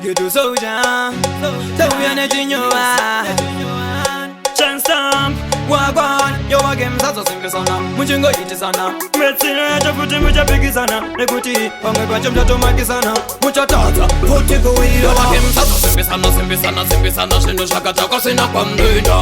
Tige tu soja Tawia ne jinyoa Chansam Wagwan Yo wagem sazo simpe sana Mujingo iti sana Metsina chafuti mucha pigi sana Nekuti Pange kwa mtoto maki sana Mucha tata Puti kuwira Yo wagem sazo simpe sana simpe sana simpe sana Shino shaka chako sina kwa mdenda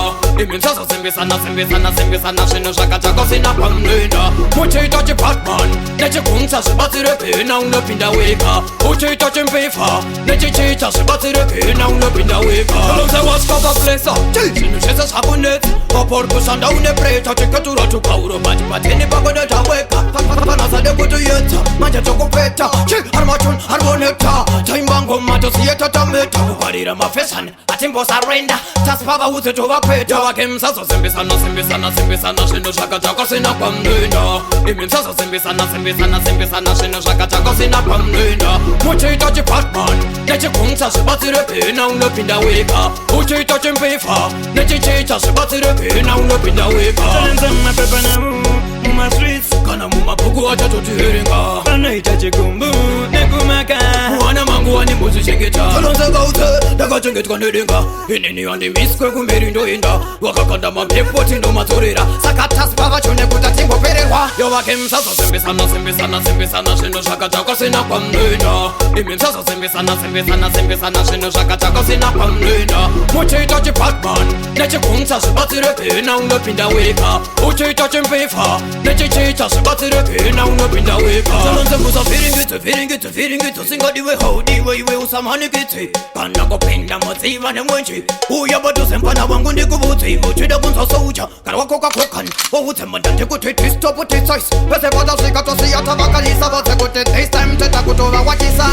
Imin sazo simpe sana simpe sana simpe sana Shino shaka chako sina kwa mdenda Mucha itachi Batman Neche kungsa shibatire pina unapinda weka Uchi itachi mpifa Neche chita shibatire pina unapinda weka Kolonze waskaka plesa Shino shesa shabunet Popor kusanda unepreta Chikatura tukauro Maji pateni pagode taweka Panasa de kutu yeta Manja chokupeta Armachun arboneta Taimbango mato siyeta tameta Kuparira mafesan Atimbo sarenda Taspava uze tuvapeta Wakem saso simbi sana simbi sana simbi sana Shino shaka chako sina kwa mdenda Imin saso simbi sana simbi sana simbi sana Shino shaka chako sina kwa mdenda Muchi itachi Batman Nechi kungsa shibatire pina unapinda weka Uchi itachi mpifa Nechi chita shibatire pina unapinda weka Talenza mapepa na muma streets Kana muma pugu wacha tutiringa Kana itachi kumbu nekumaka Mwana mangu wani mbuzi shingita Talenza gaute Daga chengetka nedinga Inini andi miskwe kumbiri ndo inda Wakakanda mamyepo tindo maturira Sakata spava chone kuta timbo pererwa Yo wakem saso simbi sana simbi sana simbi sana Shino shaka chako sina kwa mdenda Imin saso simbi sana simbi sana simbi sana Shino shaka chako sina kwa mdenda Muchi itachi Batman Nechi kungsa shibatire pina unapinda weka Uchi itachi mpifa Nechi chita shibatire pina unapinda weka Talonze musa firingiti Singadiwe haudiwe iwe usamhanikiti Kana kupinda moziva ne mwenchi Uya badu sempana wangu ndikubuti Uchida kunsa soja Kana wakoka kokan Wawute mandante kuti twist up with it size Pese bada shika to siya tabakalisa Bote kuti this time teta kutola wachisa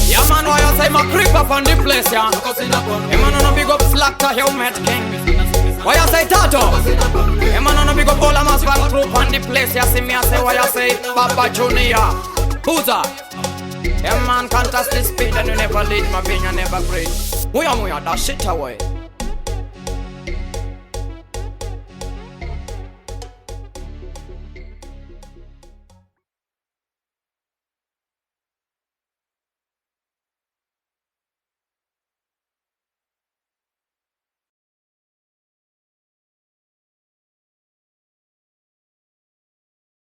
Yeah man why you say my creep up on the place ya Yeah man on a big up slack to helmet king Why you say Tato Yeah man on a big up all a mass van group on the place ya See me I say why you say Papa Junior Who's that? Yeah man contest the speed and you never lead my being you never breathe Muya that shit away